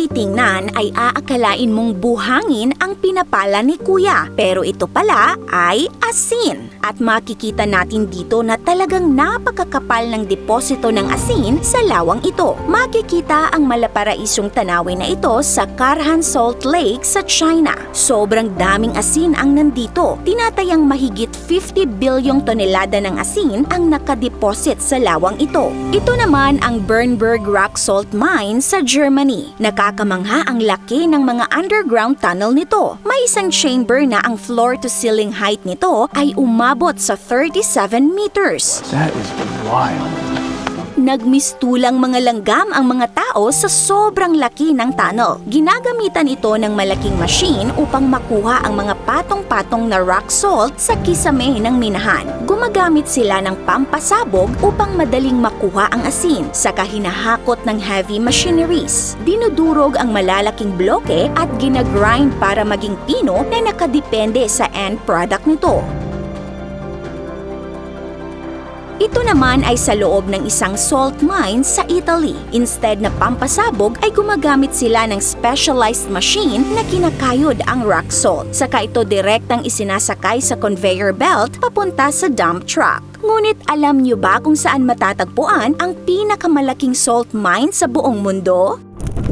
titingnan ay aakalain mong buhangin ang pinapala ni Kuya. Pero ito pala ay asin. At makikita natin dito na talagang napakakapal ng deposito ng asin sa lawang ito. Makikita ang malaparaisong tanawin na ito sa Karhan Salt Lake sa China. Sobrang daming asin ang nandito. Tinatayang mahigit 50 bilyong tonelada ng asin ang nakadeposit sa lawang ito. Ito naman ang Bernburg Rock Salt Mine sa Germany. Nakakamangha ang laki ng mga underground tunnel nito. May isang chamber na ang floor-to-ceiling height nito ay umabot sa 37 meters. That is wild. Nagmistulang mga langgam ang mga tao sa sobrang laki ng tunnel. Ginagamitan ito ng malaking machine upang makuha ang mga patong-patong na rock salt sa kisame ng minahan. Gumagamit sila ng pampasabog upang madaling makuha ang asin, saka hinahakot ng heavy machineries. Dinudurog ang malalaking bloke at ginagrind para maging pino na nakadepende sa end product nito. Ito naman ay sa loob ng isang salt mine sa Italy. Instead na pampasabog ay gumagamit sila ng specialized machine na kinakayod ang rock salt. Saka ito direktang isinasakay sa conveyor belt papunta sa dump truck. Ngunit alam niyo ba kung saan matatagpuan ang pinakamalaking salt mine sa buong mundo?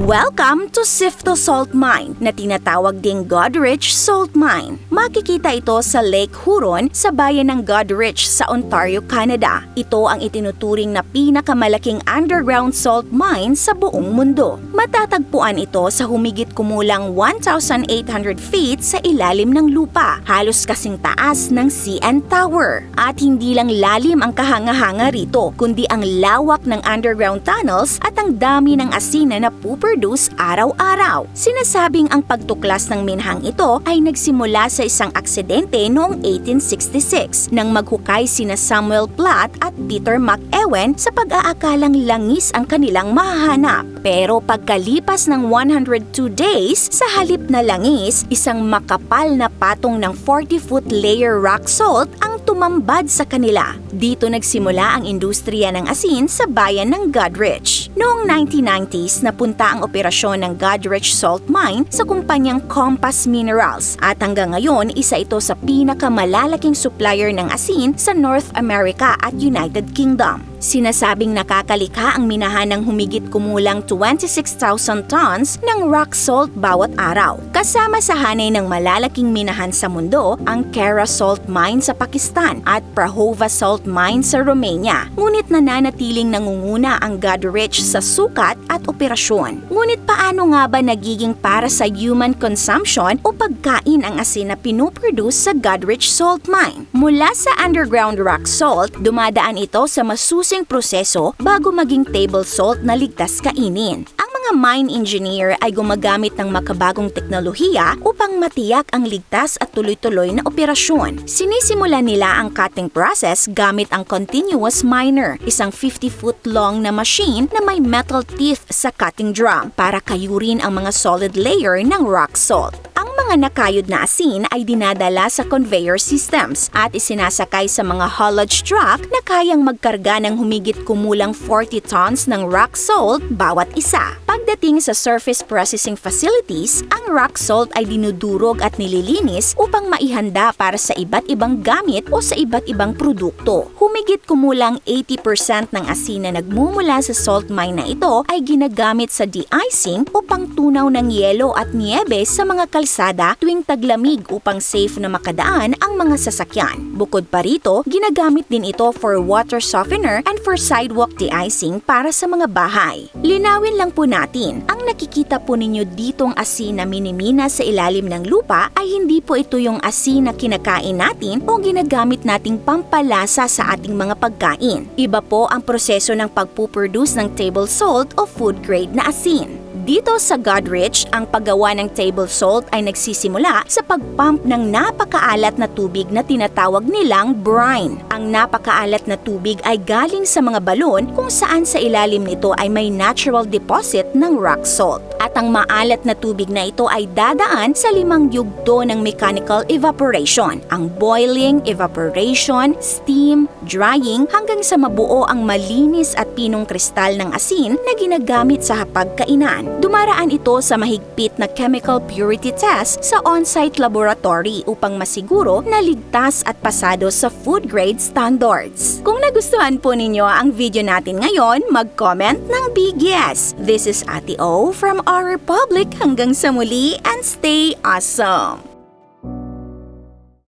Welcome to Sifto Salt Mine na tinatawag ding Goderich Salt Mine. Makikita ito sa Lake Huron sa bayan ng Goderich sa Ontario, Canada. Ito ang itinuturing na pinakamalaking underground salt mine sa buong mundo. Matatagpuan ito sa humigit kumulang 1,800 feet sa ilalim ng lupa, halos kasing taas ng CN Tower. At hindi lang lalim ang kahanga-hanga rito, kundi ang lawak ng underground tunnels at ang dami ng asin na produce araw-araw. Sinasabing ang pagtuklas ng minhang ito ay nagsimula sa isang aksidente noong 1866 nang maghukay sina Samuel Platt at Peter McEwen sa pag-aakalang langis ang kanilang mahahanap. Pero pagkalipas ng 102 days, sa halip na langis, isang makapal na patong ng 40-foot layer rock salt ang tumambad sa kanila. Dito nagsimula ang industriya ng asin sa bayan ng Goderich. Noong 1990s, napunta ang operasyon ng Goderich Salt Mine sa kumpanyang Compass Minerals at hanggang ngayon isa ito sa pinakamalalaking supplier ng asin sa North America at United Kingdom. Sinasabing nakakalikha ang minahan ng humigit kumulang 26,000 tons ng rock salt bawat araw. Kasama sa hanay ng malalaking minahan sa mundo ang Kara Salt Mine sa Pakistan at Prahova Salt Mine sa Romania. Ngunit nananatiling nangunguna ang Goderich sa sukat at operasyon. Ngunit paano nga ba nagiging para sa human consumption o pagkain ang asin na pinuproduce sa Goderich Salt Mine? Mula sa underground rock salt, dumadaan ito sa masusing proseso bago maging table salt na ligtas kainin. Ang mga mine engineer ay gumagamit ng makabagong teknolohiya upang matiyak ang ligtas at tuloy-tuloy na operasyon. Sinisimula nila ang cutting process gamit ang continuous miner, isang 50-foot long na machine na may metal teeth sa cutting drum para kayurin ang mga solid layer ng rock salt. Ang mga nakayod na asin ay dinadala sa conveyor systems at isinasakay sa mga haulage truck na kayang magkarga ng humigit kumulang 40 tons ng rock salt bawat isa. Pagdating sa surface processing facilities, ang rock salt ay dinudurog at nililinis upang maihanda para sa iba't ibang gamit o sa iba't ibang produkto. Humigit kumulang 80% ng asin na nagmumula sa salt mine na ito ay ginagamit sa de-icing o pangtunaw ng yelo at niebe sa mga kalsada tuwing taglamig upang safe na makadaan ang mga sasakyan. Bukod pa rito, ginagamit din ito for water softener and for sidewalk de-icing para sa mga bahay. Linawin lang po natin, ang nakikita po ninyo ditong asin na minimina sa ilalim ng lupa ay hindi po ito yung asin na kinakain natin o ginagamit nating pampalasa sa ating mga pagkain. Iba po ang proseso ng pagpuproduce ng table salt o food grade na asin. Dito sa Goderich, ang paggawa ng table salt ay nagsisimula sa pagpump ng napakaalat na tubig na tinatawag nilang brine. Ang napakaalat na tubig ay galing sa mga balon kung saan sa ilalim nito ay may natural deposit ng rock salt. At ang maalat na tubig na ito ay dadaan sa 5 yugto ng mechanical evaporation. Ang boiling, evaporation, steam, drying hanggang sa mabuo ang malinis at pinong kristal ng asin na ginagamit sa hapagkainan. Dumaraan ito sa mahigpit na chemical purity test sa on-site laboratory upang masiguro na ligtas at pasado sa food grade standards. Kung nagustuhan po ninyo ang video natin ngayon, mag-comment ng big yes. This is Ate O from our Republic. Hanggang sa muli and stay awesome!